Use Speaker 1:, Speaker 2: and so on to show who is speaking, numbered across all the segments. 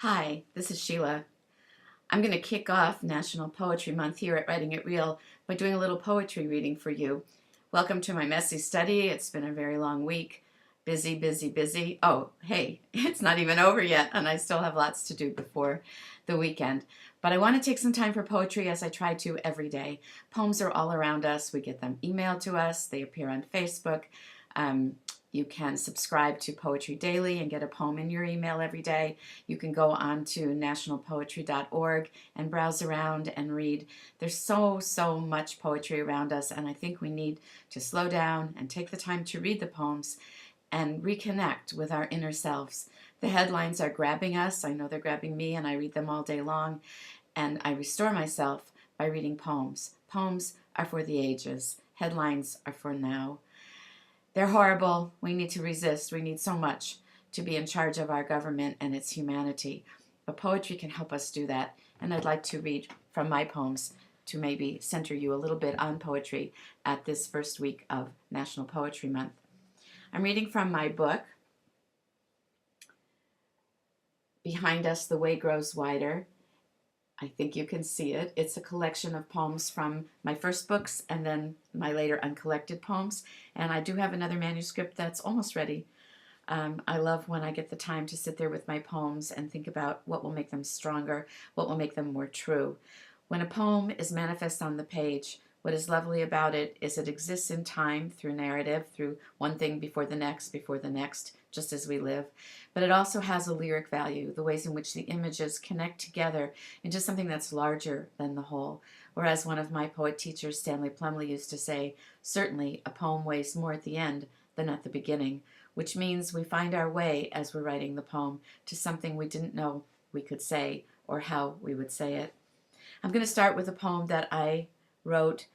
Speaker 1: Hi, this is Sheila. I'm going to kick off National Poetry Month here at Writing It Real by doing a little poetry reading for you. Welcome to my messy study. It's been a very long week. Busy, busy, busy. Oh, hey, it's not even over yet, and I still have lots to do before the weekend. But I want to take some time for poetry as I try to every day. Poems are all around us. We get them emailed to us. They appear on Facebook. You can subscribe to Poetry Daily and get a poem in your email every day. You can go on to nationalpoetry.org and browse around and read. There's so much poetry around us, and I think we need to slow down and take the time to read the poems and reconnect with our inner selves. The headlines are grabbing us. I know they're grabbing me, and I read them all day long. And I restore myself by reading poems. Poems are for the ages. Headlines are for now. They're horrible. We need to resist. We need so much to be in charge of our government and its humanity. But poetry can help us do that. And I'd like to read from my poems to maybe center you a little bit on poetry at this first week of National Poetry Month. I'm reading from my book, Behind Us, The Way Grows Wider. I think you can see it. It's a collection of poems from my first books and then my later Uncollected poems. And I do have another manuscript that's almost ready. I love when I get the time to sit there with my poems and think about what will make them stronger, what will make them more true. When a poem is manifest on the page, what is lovely about it is it exists in time through narrative, through one thing before the next, just as we live. But it also has a lyric value, the ways in which the images connect together into something that's larger than the whole. Whereas one of my poet teachers, Stanley Plumley, used to say, certainly a poem weighs more at the end than at the beginning, which means we find our way as we're writing the poem to something we didn't know we could say or how we would say it. I'm going to start with a poem that I wrote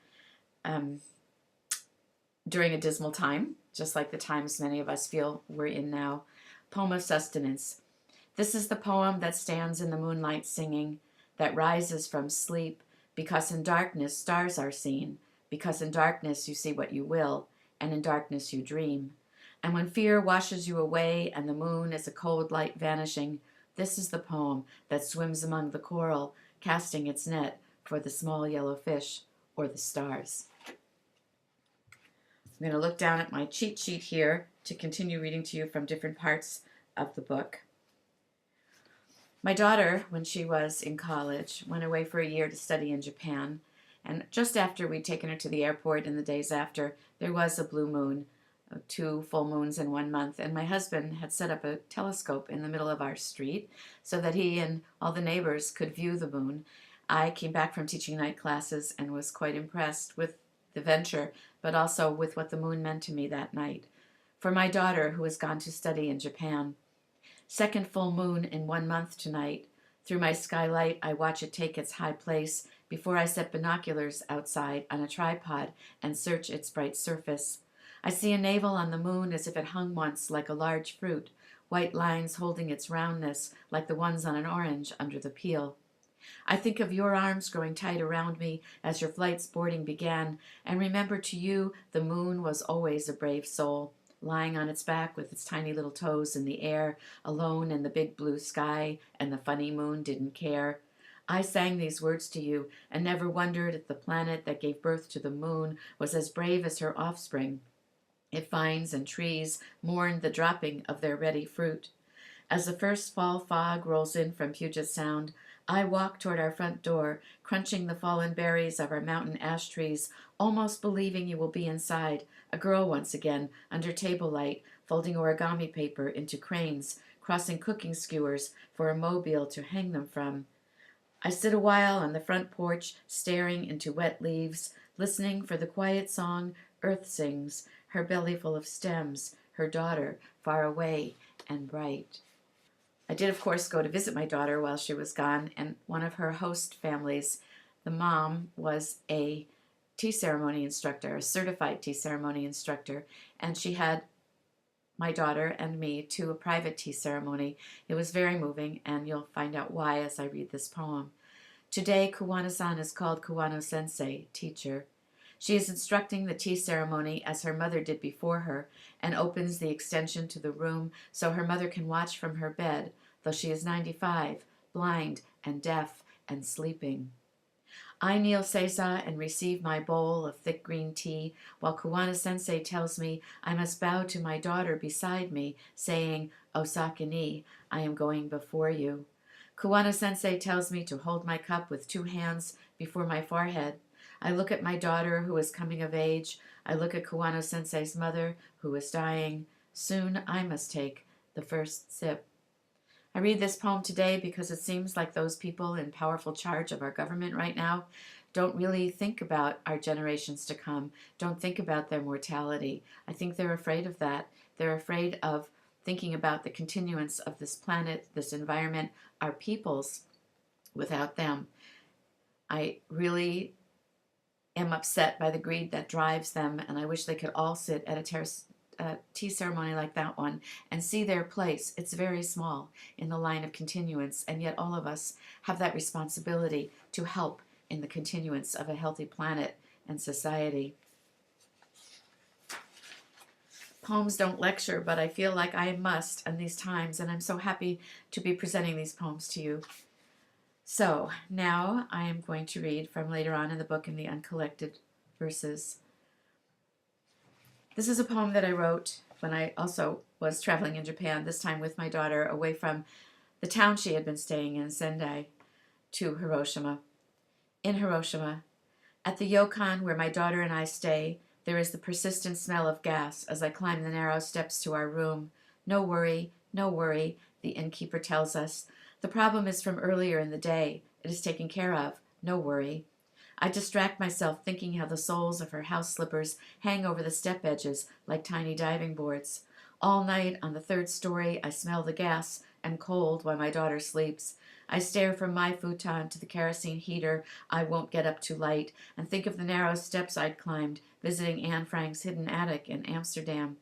Speaker 1: during a dismal time, just like the times many of us feel we're in now. Poem of sustenance. This is the poem that stands in the moonlight singing, that rises from sleep, because in darkness stars are seen, because in darkness you see what you will, and in darkness you dream. And when fear washes you away and the moon is a cold light vanishing, this is the poem that swims among the coral, casting its net for the small yellow fish or the stars. I'm going to look down at my cheat sheet here to continue reading to you from different parts of the book. My daughter, when she was in college, went away for a year to study in Japan. And just after we'd taken her to the airport and the days after, there was a blue moon, 2 full moons in 1 month. And my husband had set up a telescope in the middle of our street so that he and all the neighbors could view the moon. I came back from teaching night classes and was quite impressed with the venture, but also with what the moon meant to me that night. For my daughter, who has gone to study in Japan. Second full moon in 1 month tonight. Through my skylight, I watch it take its high place before I set binoculars outside on a tripod and search its bright surface. I see a navel on the moon as if it hung once like a large fruit, white lines holding its roundness like the ones on an orange under the peel. I think of your arms growing tight around me as your flight's boarding began, and remember to you the moon was always a brave soul, lying on its back with its tiny little toes in the air, alone in the big blue sky, and the funny moon didn't care. I sang these words to you and never wondered if the planet that gave birth to the moon was as brave as her offspring. If vines and trees mourned the dropping of their ready fruit. As the first fall fog rolls in from Puget Sound, I walk toward our front door, crunching the fallen berries of our mountain ash trees, almost believing you will be inside, a girl once again, under table light, folding origami paper into cranes, crossing cooking skewers for a mobile to hang them from. I sit a while on the front porch, staring into wet leaves, listening for the quiet song Earth sings, her belly full of stems, her daughter far away and bright. I did, of course, go to visit my daughter while she was gone, and one of her host families, the mom, was a tea ceremony instructor, a certified tea ceremony instructor, and she had my daughter and me to a private tea ceremony. It was very moving, and you'll find out why as I read this poem. Today, Kuwana-san is called Kuwano-sensei, teacher. She is instructing the tea ceremony as her mother did before her, and opens the extension to the room so her mother can watch from her bed, though she is 95, blind and deaf and sleeping. I kneel seiza and receive my bowl of thick green tea, while Kuwana-sensei tells me I must bow to my daughter beside me, saying, "Osaka ni, I am going before you." Kuwana-sensei tells me to hold my cup with 2 hands before my forehead. I look at my daughter, who is coming of age. I look at Kuwana-sensei's mother, who is dying. Soon I must take the first sip. I read this poem today because it seems like those people in powerful charge of our government right now don't really think about our generations to come, don't think about their mortality. I think they're afraid of that. They're afraid of thinking about the continuance of this planet, this environment, our peoples without them. I really am upset by the greed that drives them, and I wish they could all sit at a tea ceremony like that one and see their place. It's very small in the line of continuance, and yet all of us have that responsibility to help in the continuance of a healthy planet and society. Poems don't lecture, but I feel like I must in these times, and I'm so happy to be presenting these poems to you. So now I am going to read from later on in the book in the Uncollected verses. This is a poem that I wrote when I also was traveling in Japan, this time with my daughter, away from the town she had been staying in, Sendai, to Hiroshima. In Hiroshima, at the ryokan where my daughter and I stay, there is the persistent smell of gas as I climb the narrow steps to our room. No worry, the innkeeper tells us. The problem is from earlier in the day. It is taken care of. No worry. I distract myself thinking how the soles of her house slippers hang over the step edges like tiny diving boards. All night on the 3rd story, I smell the gas and cold while my daughter sleeps. I stare from my futon to the kerosene heater I won't get up to light and think of the narrow steps I'd climbed, visiting Anne Frank's hidden attic in Amsterdam.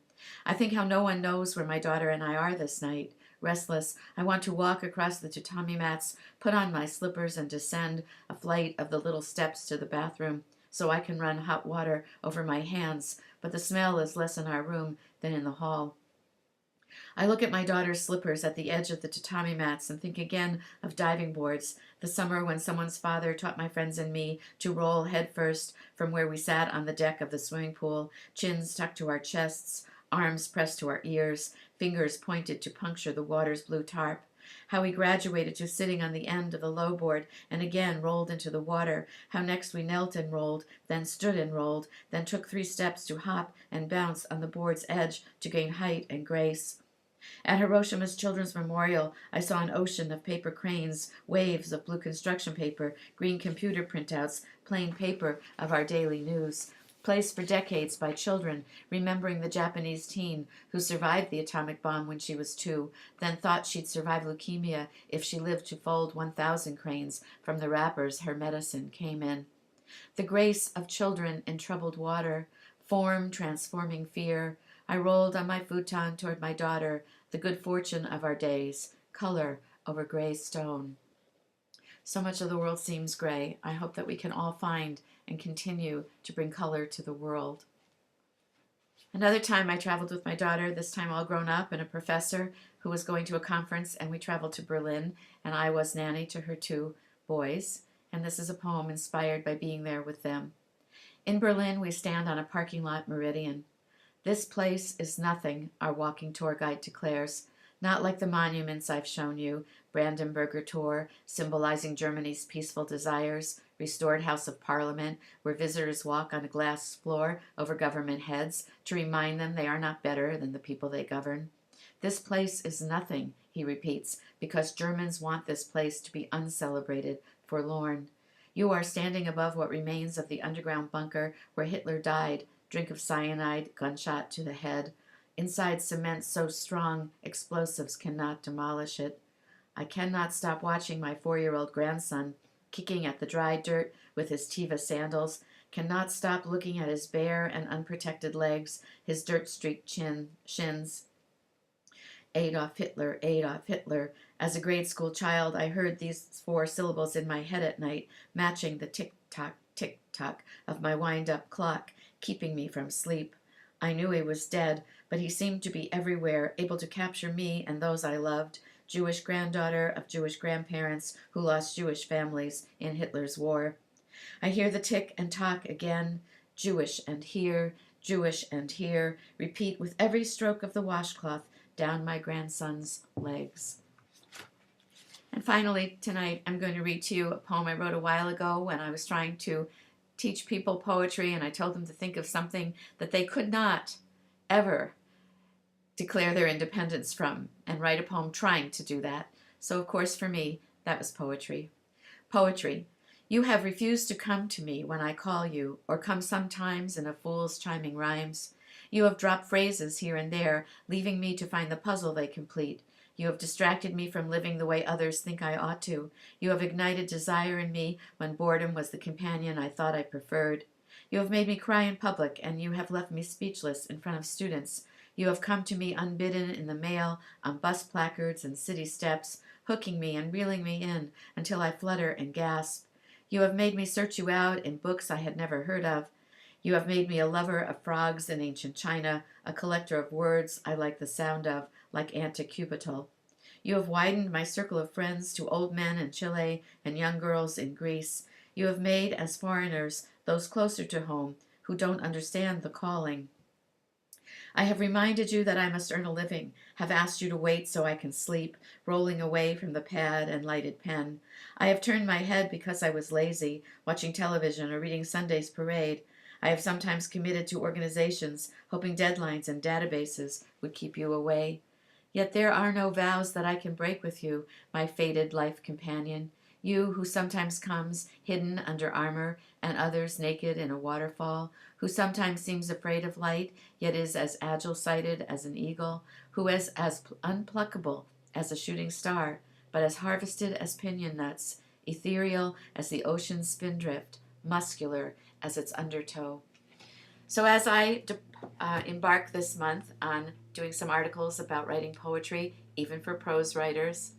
Speaker 1: I think how no one knows where my daughter and I are this night. Restless, I want to walk across the tatami mats, put on my slippers, and descend a flight of the little steps to the bathroom so I can run hot water over my hands, but the smell is less in our room than in the hall. I look at my daughter's slippers at the edge of the tatami mats and think again of diving boards, the summer when someone's father taught my friends and me to roll headfirst from where we sat on the deck of the swimming pool, chins tucked to our chests, arms pressed to our ears, fingers pointed to puncture the water's blue tarp. How we graduated to sitting on the end of the low board and again rolled into the water. How next we knelt and rolled, then stood and rolled, then took 3 steps to hop and bounce on the board's edge to gain height and grace. At Hiroshima's Children's Memorial, I saw an ocean of paper cranes, waves of blue construction paper, green computer printouts, plain paper of our daily news. Placed for decades by children, remembering the Japanese teen who survived the atomic bomb when she was 2, then thought she'd survive leukemia if she lived to fold 1,000 cranes from the wrappers her medicine came in. The grace of children in troubled water, form transforming fear. I rolled on my futon toward my daughter, the good fortune of our days, color over gray stone. So much of the world seems gray. I hope that we can all find and continue to bring color to the world. Another time I traveled with my daughter, this time all grown up, and a professor who was going to a conference, and we traveled to Berlin, and I was nanny to her 2 boys, and this is a poem inspired by being there with them. In Berlin, we stand on a parking lot meridian. This place is nothing, our walking tour guide declares. Not like the monuments I've shown you, Brandenburger Tor, symbolizing Germany's peaceful desires, restored House of Parliament, where visitors walk on a glass floor over government heads to remind them they are not better than the people they govern. This place is nothing, he repeats, because Germans want this place to be uncelebrated, forlorn. You are standing above what remains of the underground bunker where Hitler died, drink of cyanide, gunshot to the head. Inside cement so strong, explosives cannot demolish it. I cannot stop watching my 4-year-old grandson kicking at the dry dirt with his Teva sandals, cannot stop looking at his bare and unprotected legs, his dirt-streaked shins. Adolf Hitler, Adolf Hitler. As a grade school child, I heard these 4 syllables in my head at night, matching the tick-tock of my wind-up clock, keeping me from sleep. I knew he was dead, but he seemed to be everywhere, able to capture me and those I loved, Jewish granddaughter of Jewish grandparents who lost Jewish families in Hitler's war. I hear the tick and tock again, Jewish and here, repeat with every stroke of the washcloth down my grandson's legs. And finally, tonight, I'm going to read to you a poem I wrote a while ago when I was trying to teach people poetry, and I told them to think of something that they could not ever declare their independence from, and write a poem trying to do that. So, of course, for me, that was poetry. Poetry. You have refused to come to me when I call you, or come sometimes in a fool's chiming rhymes. You have dropped phrases here and there, leaving me to find the puzzle they complete. You have distracted me from living the way others think I ought to. You have ignited desire in me when boredom was the companion I thought I preferred. You have made me cry in public, and you have left me speechless in front of students. You have come to me unbidden in the mail, on bus placards and city steps, hooking me and reeling me in until I flutter and gasp. You have made me search you out in books I had never heard of. You have made me a lover of frogs in ancient China, a collector of words I like the sound of, like anticubital. You have widened my circle of friends to old men in Chile and young girls in Greece. You have made, as foreigners, those closer to home who don't understand the calling. I have reminded you that I must earn a living, have asked you to wait so I can sleep, rolling away from the pad and lighted pen. I have turned my head because I was lazy, watching television or reading Sunday's parade. I have sometimes committed to organizations, hoping deadlines and databases would keep you away. Yet there are no vows that I can break with you, my fated life companion. You who sometimes comes hidden under armor and others naked in a waterfall, who sometimes seems afraid of light, yet is as agile-sighted as an eagle, who is as unpluckable as a shooting star, but as harvested as pinion nuts, ethereal as the ocean's spindrift, muscular as its undertow. So as I embark this month on doing some articles about writing poetry, even for prose writers,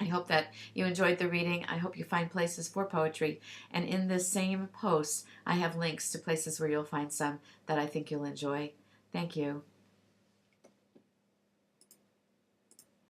Speaker 1: I hope that you enjoyed the reading. I hope you find places for poetry. And in this same post, I have links to places where you'll find some that I think you'll enjoy. Thank you.